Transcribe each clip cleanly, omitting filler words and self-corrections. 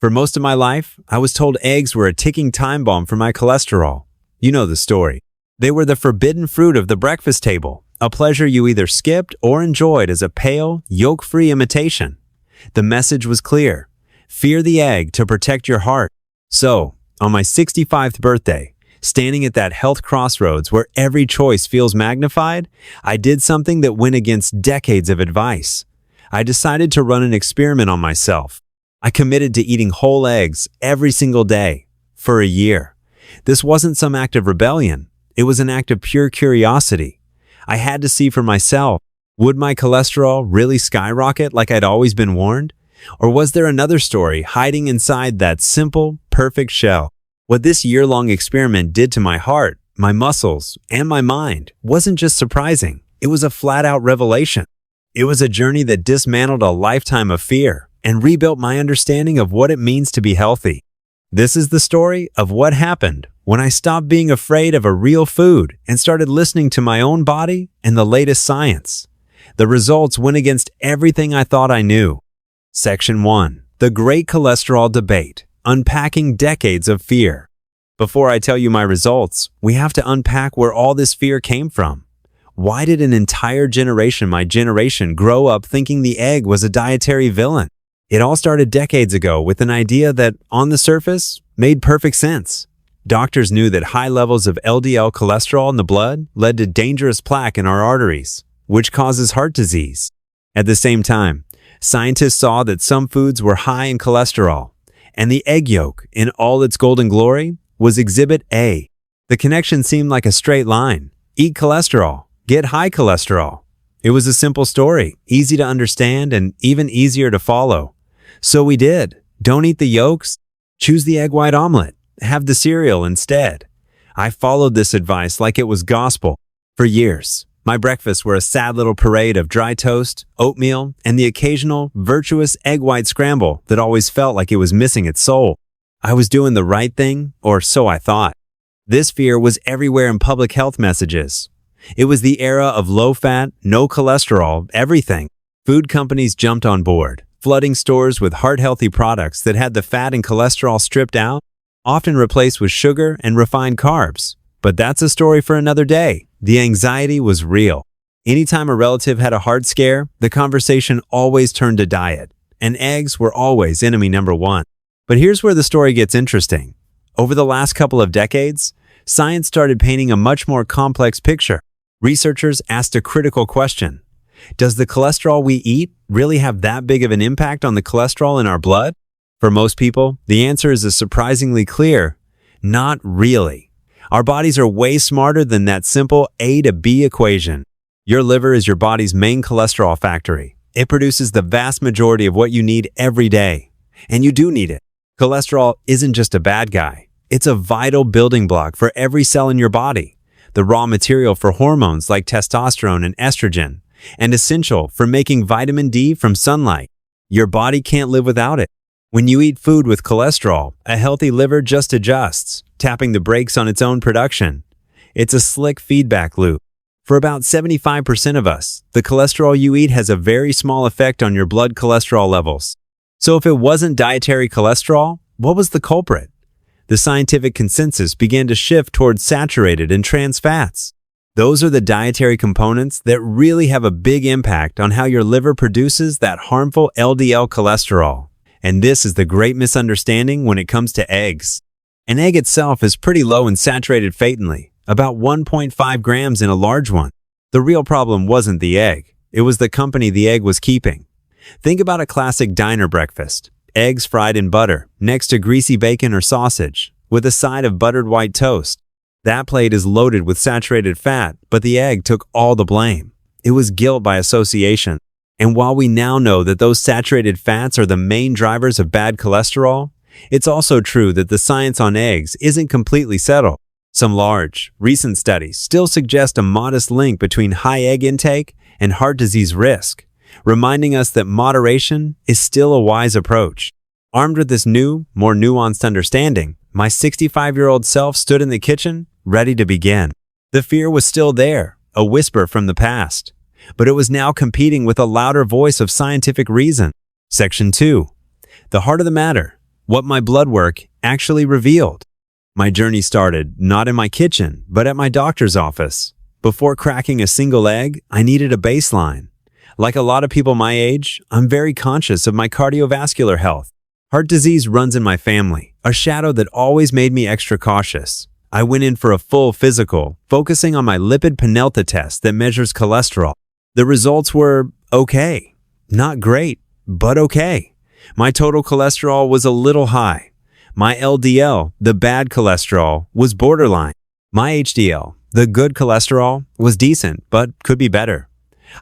For most of my life, I was told eggs were a ticking time bomb for my cholesterol. You know the story. They were the forbidden fruit of the breakfast table, a pleasure you either skipped or enjoyed as a pale, yolk-free imitation. The message was clear. Fear the egg to protect your heart. So, on my 65th birthday, standing at that health crossroads where every choice feels magnified, I did something that went against decades of advice. I decided to run an experiment on myself. I committed to eating whole eggs every single day for a year. This wasn't some act of rebellion. It was an act of pure curiosity. I had to see for myself, would my cholesterol really skyrocket like I'd always been warned? Or was there another story hiding inside that simple, perfect shell? What this year-long experiment did to my heart, my muscles, and my mind wasn't just surprising. It was a flat-out revelation. It was a journey that dismantled a lifetime of fear and rebuilt my understanding of what it means to be healthy. This is the story of what happened when I stopped being afraid of a real food and started listening to my own body and the latest science. The results went against everything I thought I knew. Section 1. The Great Cholesterol Debate. Unpacking decades of fear. Before I tell you my results, we have to unpack where all this fear came from. Why did an entire generation, my generation, grow up thinking the egg was a dietary villain? It all started decades ago with an idea that, on the surface, made perfect sense. Doctors knew that high levels of LDL cholesterol in the blood led to dangerous plaque in our arteries, which causes heart disease. At the same time, scientists saw that some foods were high in cholesterol, and the egg yolk, in all its golden glory, was Exhibit A. The connection seemed like a straight line. Eat cholesterol, get high cholesterol. It was a simple story, easy to understand and even easier to follow. So we did. Don't eat the yolks. Choose the egg white omelet. Have the cereal instead. I followed this advice like it was gospel. For years, my breakfasts were a sad little parade of dry toast, oatmeal, and the occasional, virtuous egg white scramble that always felt like it was missing its soul. I was doing the right thing, or so I thought. This fear was everywhere in public health messages. It was the era of low-fat, no cholesterol, everything. Food companies jumped on board, flooding stores with heart-healthy products that had the fat and cholesterol stripped out, often replaced with sugar and refined carbs. But that's a story for another day. The anxiety was real. Anytime a relative had a heart scare, the conversation always turned to diet, and eggs were always enemy number one. But here's where the story gets interesting. Over the last couple of decades, science started painting a much more complex picture. Researchers asked a critical question. Does the cholesterol we eat really have that big of an impact on the cholesterol in our blood? For most people, the answer is a surprisingly clear, not really. Our bodies are way smarter than that simple A to B equation. Your liver is your body's main cholesterol factory. It produces the vast majority of what you need every day. And you do need it. Cholesterol isn't just a bad guy. It's a vital building block for every cell in your body, the raw material for hormones like testosterone and estrogen, and essential for making vitamin D from sunlight. Your body can't live without it. When you eat food with cholesterol, a healthy liver just adjusts, tapping the brakes on its own production. It's a slick feedback loop. For about 75% of us, the cholesterol you eat has a very small effect on your blood cholesterol levels. So if it wasn't dietary cholesterol, what was the culprit? The scientific consensus began to shift towards saturated and trans fats. Those are the dietary components that really have a big impact on how your liver produces that harmful LDL cholesterol. And this is the great misunderstanding when it comes to eggs. An egg itself is pretty low in saturated fatally, about 1.5 grams in a large one. The real problem wasn't the egg. It was the company the egg was keeping. Think about a classic diner breakfast. Eggs fried in butter, next to greasy bacon or sausage, with a side of buttered white toast. That plate is loaded with saturated fat, but the egg took all the blame. It was guilt by association. And while we now know that those saturated fats are the main drivers of bad cholesterol, it's also true that the science on eggs isn't completely settled. Some large, recent studies still suggest a modest link between high egg intake and heart disease risk, reminding us that moderation is still a wise approach. Armed with this new, more nuanced understanding, my 65-year-old self stood in the kitchen, ready to begin. The fear was still there, a whisper from the past, but it was now competing with a louder voice of scientific reason. Section 2. The heart of the matter. what my blood work actually revealed. My journey started not in my kitchen, but at my doctor's office. Before cracking a single egg, I needed a baseline. Like a lot of people my age, I'm very conscious of my cardiovascular health. Heart disease runs in my family, a shadow that always made me extra cautious. I went in for a full physical, focusing on my lipid panelta test that measures cholesterol. The results were okay. Not great, but okay. My total cholesterol was a little high. My LDL, the bad cholesterol, was borderline. My HDL, the good cholesterol, was decent, but could be better.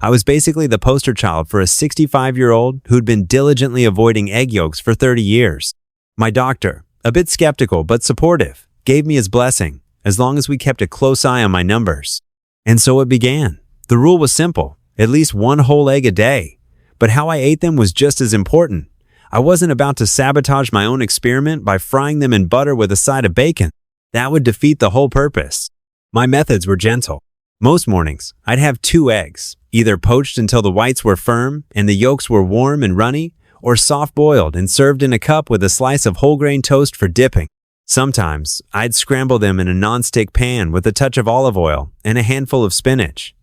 I was basically the poster child for a 65-year-old who'd been diligently avoiding egg yolks for 30 years. My doctor, a bit skeptical but supportive, gave me his blessing, as long as we kept a close eye on my numbers. And so it began. The rule was simple, at least one whole egg a day. But how I ate them was just as important. I wasn't about to sabotage my own experiment by frying them in butter with a side of bacon. That would defeat the whole purpose. My methods were gentle. Most mornings, I'd have 2 eggs, either poached until the whites were firm and the yolks were warm and runny, or soft-boiled and served in a cup with a slice of whole grain toast for dipping. Sometimes, I'd scramble them in a non-stick pan with a touch of olive oil and a handful of spinach.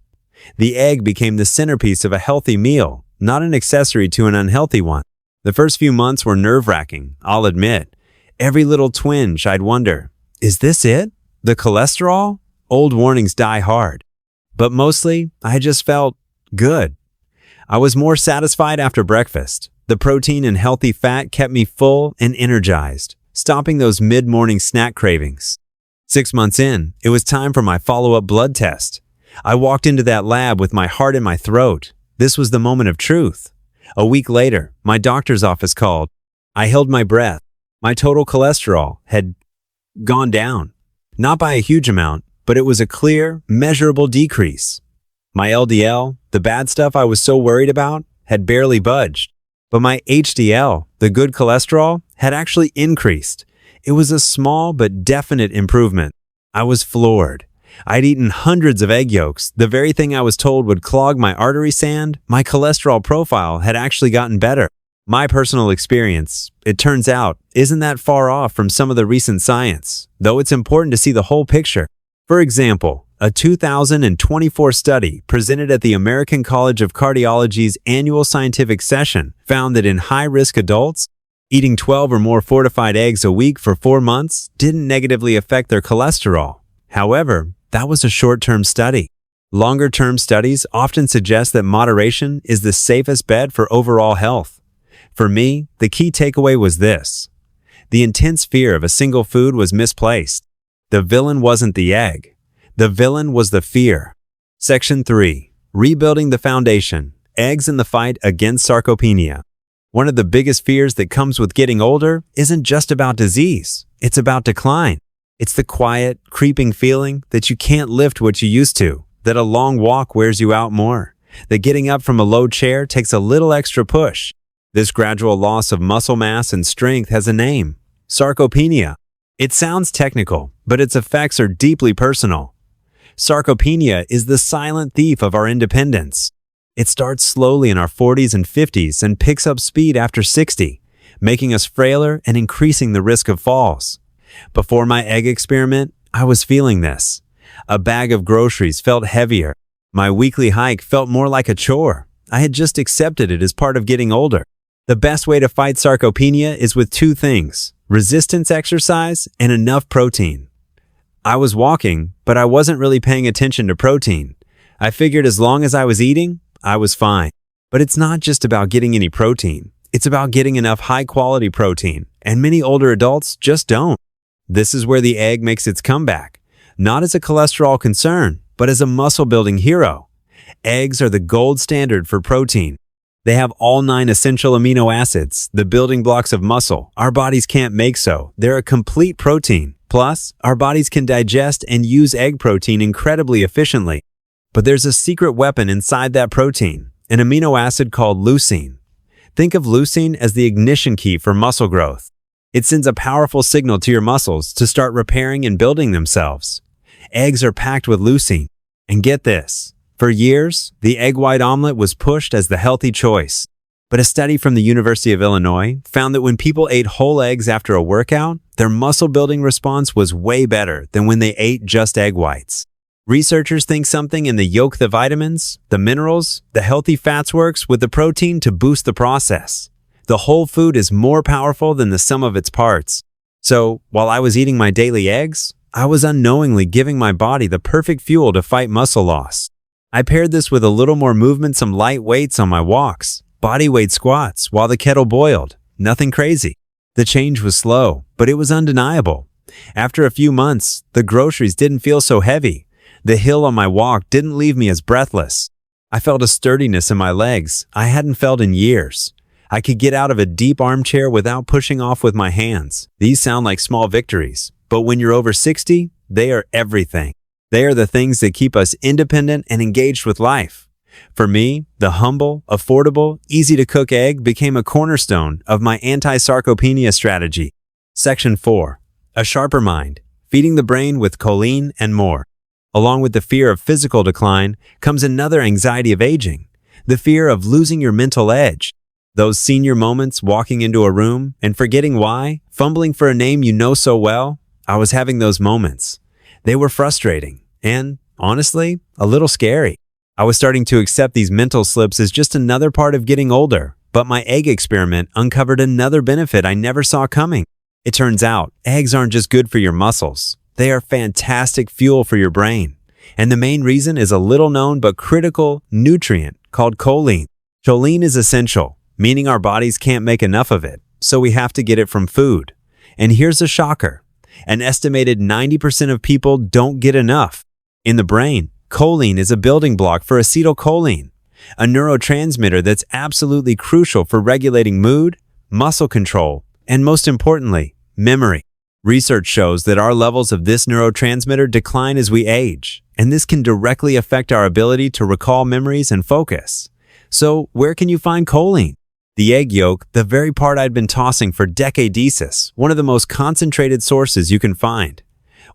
The egg became the centerpiece of a healthy meal, not an accessory to an unhealthy one. The first few months were nerve-wracking, I'll admit. Every little twinge, I'd wonder, is this it? The cholesterol? Old warnings die hard. But mostly, I just felt good. I was more satisfied after breakfast. The protein and healthy fat kept me full and energized, stopping those mid-morning snack cravings. 6 months in, it was time for my follow-up blood test. I walked into that lab with my heart in my throat. This was the moment of truth. A week later, my doctor's office called. I held my breath. My total cholesterol had gone down. Not by a huge amount, but it was a clear, measurable decrease. My LDL, the bad stuff I was so worried about, had barely budged. But my HDL, the good cholesterol, had actually increased. It was a small but definite improvement. I was floored. I'd eaten hundreds of egg yolks, the very thing I was told would clog my artery sand. My cholesterol profile had actually gotten better. My personal experience, it turns out, isn't that far off from some of the recent science, though it's important to see the whole picture. For example, a 2024 study presented at the American College of Cardiology's annual scientific session found that in high-risk adults, eating 12 or more fortified eggs a week for 4 months didn't negatively affect their cholesterol. However, that was a short-term study. Longer-term studies often suggest that moderation is the safest bet for overall health. For me, the key takeaway was this. The intense fear of a single food was misplaced. The villain wasn't the egg. The villain was the fear. Section 3. Rebuilding the foundation. Eggs in the fight against sarcopenia. One of the biggest fears that comes with getting older isn't just about disease. It's about decline. It's the quiet, creeping feeling that you can't lift what you used to, that a long walk wears you out more, that getting up from a low chair takes a little extra push. This gradual loss of muscle mass and strength has a name: sarcopenia. It sounds technical, but its effects are deeply personal. Sarcopenia is the silent thief of our independence. It starts slowly in our 40s and 50s and picks up speed after 60, making us frailer and increasing the risk of falls. Before my egg experiment, I was feeling this. A bag of groceries felt heavier. My weekly hike felt more like a chore. I had just accepted it as part of getting older. The best way to fight sarcopenia is with 2 things: resistance exercise and enough protein. I was walking, but I wasn't really paying attention to protein. I figured as long as I was eating, I was fine. But it's not just about getting any protein. It's about getting enough high-quality protein, and many older adults just don't. This is where the egg makes its comeback, not as a cholesterol concern, but as a muscle-building hero. Eggs are the gold standard for protein. They have all 9 essential amino acids, the building blocks of muscle. Our bodies can't make so. They're a complete protein. Plus, our bodies can digest and use egg protein incredibly efficiently. But there's a secret weapon inside that protein, an amino acid called leucine. Think of leucine as the ignition key for muscle growth. It sends a powerful signal to your muscles to start repairing and building themselves. Eggs are packed with leucine. And get this, for years, the egg white omelet was pushed as the healthy choice. But a study from the University of Illinois found that when people ate whole eggs after a workout, their muscle building response was way better than when they ate just egg whites. Researchers think something in the yolk, the vitamins, the minerals, the healthy fats works with the protein to boost the process. The whole food is more powerful than the sum of its parts. So, while I was eating my daily eggs, I was unknowingly giving my body the perfect fuel to fight muscle loss. I paired this with a little more movement, some light weights on my walks, body weight squats while the kettle boiled. Nothing crazy. The change was slow, but it was undeniable. After a few months, the groceries didn't feel so heavy. The hill on my walk didn't leave me as breathless. I felt a sturdiness in my legs I hadn't felt in years. I could get out of a deep armchair without pushing off with my hands. These sound like small victories, but when you're over 60, they are everything. They are the things that keep us independent and engaged with life. For me, the humble, affordable, easy-to-cook egg became a cornerstone of my anti-sarcopenia strategy. Section 4. A sharper mind. Feeding the brain with choline and more. Along with the fear of physical decline comes another anxiety of aging, the fear of losing your mental edge. Those senior moments walking into a room and forgetting why, fumbling for a name you know so well. I was having those moments. They were frustrating and, honestly, a little scary. I was starting to accept these mental slips as just another part of getting older, but my egg experiment uncovered another benefit I never saw coming. It turns out, eggs aren't just good for your muscles. They are fantastic fuel for your brain. And the main reason is a little known but critical nutrient called choline. Choline is essential, meaning our bodies can't make enough of it, so we have to get it from food. And here's a shocker. An estimated 90% of people don't get enough. In the brain, choline is a building block for acetylcholine, a neurotransmitter that's absolutely crucial for regulating mood, muscle control, and most importantly, memory. Research shows that our levels of this neurotransmitter decline as we age, and this can directly affect our ability to recall memories and focus. So, where can you find choline? The egg yolk, the very part I'd been tossing for decades, one of the most concentrated sources you can find.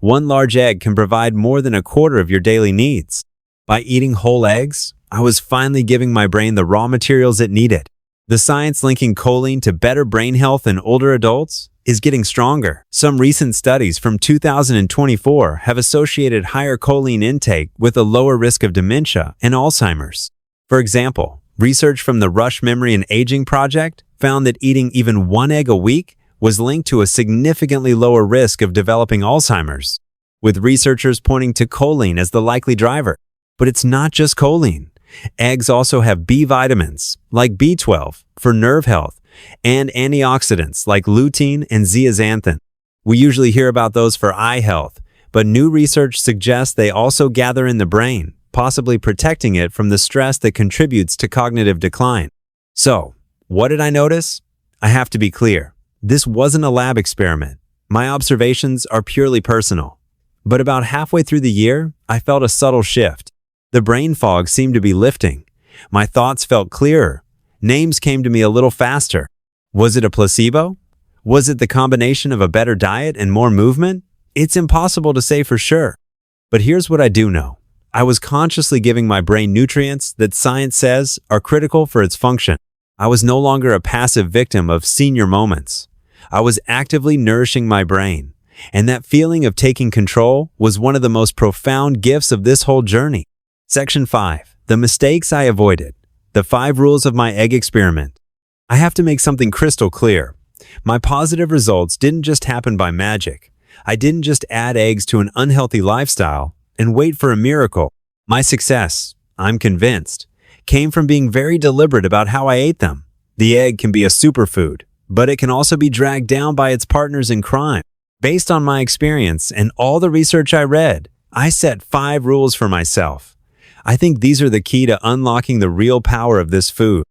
One large egg can provide more than a quarter of your daily needs. By eating whole eggs, I was finally giving my brain the raw materials it needed. The science linking choline to better brain health in older adults is getting stronger. Some recent studies from 2024 have associated higher choline intake with a lower risk of dementia and Alzheimer's. For example, research from the Rush Memory and Aging Project found that eating even one egg a week was linked to a significantly lower risk of developing Alzheimer's, with researchers pointing to choline as the likely driver. But it's not just choline. Eggs also have B vitamins, like B12, for nerve health, and antioxidants like lutein and zeaxanthin. We usually hear about those for eye health, but new research suggests they also gather in the brain, possibly protecting it from the stress that contributes to cognitive decline. So, what did I notice? I have to be clear. This wasn't a lab experiment. My observations are purely personal. But about halfway through the year, I felt a subtle shift. The brain fog seemed to be lifting. My thoughts felt clearer. Names came to me a little faster. Was it a placebo? Was it the combination of a better diet and more movement? It's impossible to say for sure. But here's what I do know. I was consciously giving my brain nutrients that science says are critical for its function. I was no longer a passive victim of senior moments. I was actively nourishing my brain. And that feeling of taking control was one of the most profound gifts of this whole journey. Section 5. The mistakes I avoided. The 5 rules of my egg experiment. I have to make something crystal clear. My positive results didn't just happen by magic. I didn't just add eggs to an unhealthy lifestyle and wait for a miracle. My success, I'm convinced, came from being very deliberate about how I ate them. The egg can be a superfood, but it can also be dragged down by its partners in crime. Based on my experience and all the research I read, I set 5 rules for myself. I think these are the key to unlocking the real power of this food.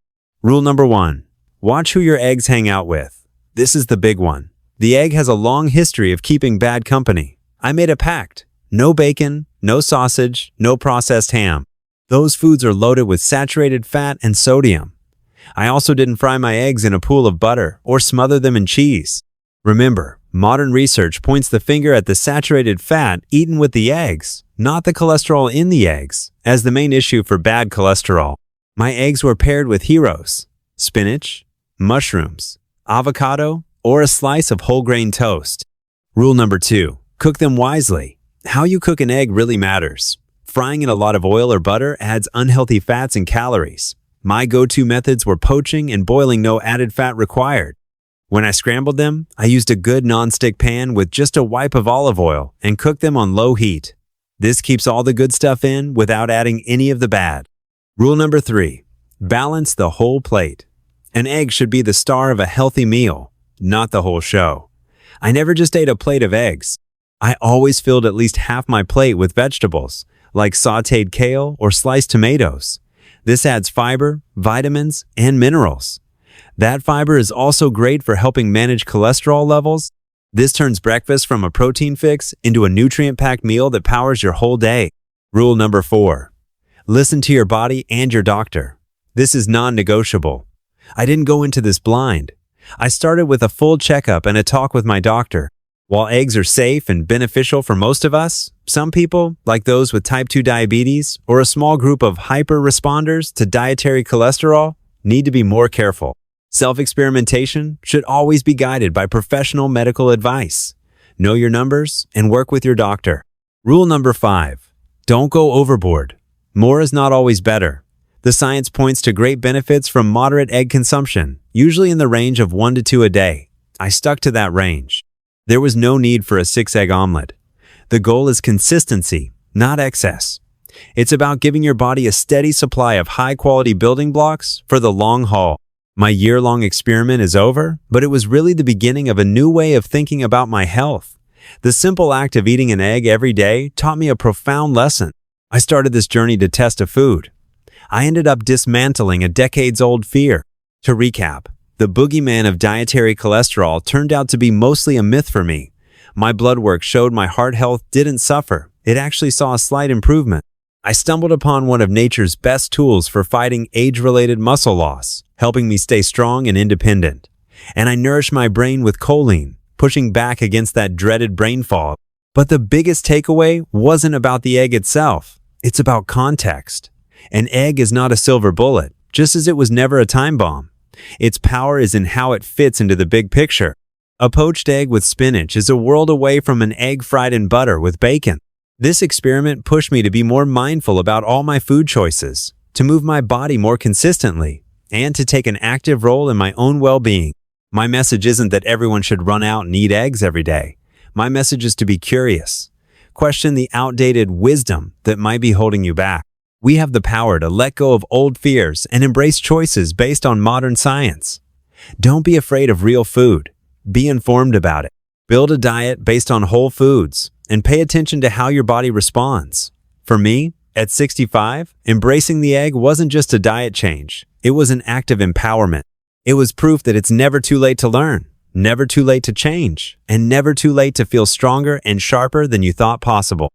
Rule number 1. Watch who your eggs hang out with. This is the big one. The egg has a long history of keeping bad company. I made a pact. No bacon, no sausage, no processed ham. Those foods are loaded with saturated fat and sodium. I also didn't fry my eggs in a pool of butter or smother them in cheese. Remember, modern research points the finger at the saturated fat eaten with the eggs, not the cholesterol in the eggs, as the main issue for bad cholesterol. My eggs were paired with heroes. spinach, mushrooms, avocado, or a slice of whole grain toast. Rule number 2. Cook them wisely. How you cook an egg really matters. Frying in a lot of oil or butter adds unhealthy fats and calories. My go-to methods were poaching and boiling, no added fat required. When I scrambled them, I used a good non-stick pan with just a wipe of olive oil and cooked them on low heat. This keeps all the good stuff in without adding any of the bad. Rule number 3. Balance the whole plate. An egg should be the star of a healthy meal, not the whole show. I never just ate a plate of eggs. I always filled at least half my plate with vegetables, like sautéed kale or sliced tomatoes. This adds fiber, vitamins, and minerals. That fiber is also great for helping manage cholesterol levels. This turns breakfast from a protein fix into a nutrient-packed meal that powers your whole day. Rule number 4. Listen to your body and your doctor. This is non-negotiable. I didn't go into this blind. I started with a full checkup and a talk with my doctor. While eggs are safe and beneficial for most of us, some people, like those with type 2 diabetes or a small group of hyper-responders to dietary cholesterol, need to be more careful. Self-experimentation should always be guided by professional medical advice. Know your numbers and work with your doctor. Rule number 5. Don't go overboard. More is not always better. The science points to great benefits from moderate egg consumption, usually in the range of 1 to 2 a day. I stuck to that range. There was no need for a 6-egg omelet. The goal is consistency, not excess. It's about giving your body a steady supply of high-quality building blocks for the long haul. My year-long experiment is over, but it was really the beginning of a new way of thinking about my health. The simple act of eating an egg every day taught me a profound lesson. I started this journey to test a food. I ended up dismantling a decades-old fear. To recap, the boogeyman of dietary cholesterol turned out to be mostly a myth for me. My blood work showed my heart health didn't suffer. It actually saw a slight improvement. I stumbled upon one of nature's best tools for fighting age-related muscle loss, helping me stay strong and independent. And I nourished my brain with choline, pushing back against that dreaded brain fog. But the biggest takeaway wasn't about the egg itself. It's about context. An egg is not a silver bullet, just as it was never a time bomb. Its power is in how it fits into the big picture. A poached egg with spinach is a world away from an egg fried in butter with bacon. This experiment pushed me to be more mindful about all my food choices, to move my body more consistently, and to take an active role in my own well-being. My message isn't that everyone should run out and eat eggs every day. My message is to be curious. Question the outdated wisdom that might be holding you back. We have the power to let go of old fears and embrace choices based on modern science. Don't be afraid of real food. Be informed about it. Build a diet based on whole foods and pay attention to how your body responds. For me, at 65, embracing the egg wasn't just a diet change. It was an act of empowerment. It was proof that it's never too late to learn, never too late to change, and never too late to feel stronger and sharper than you thought possible.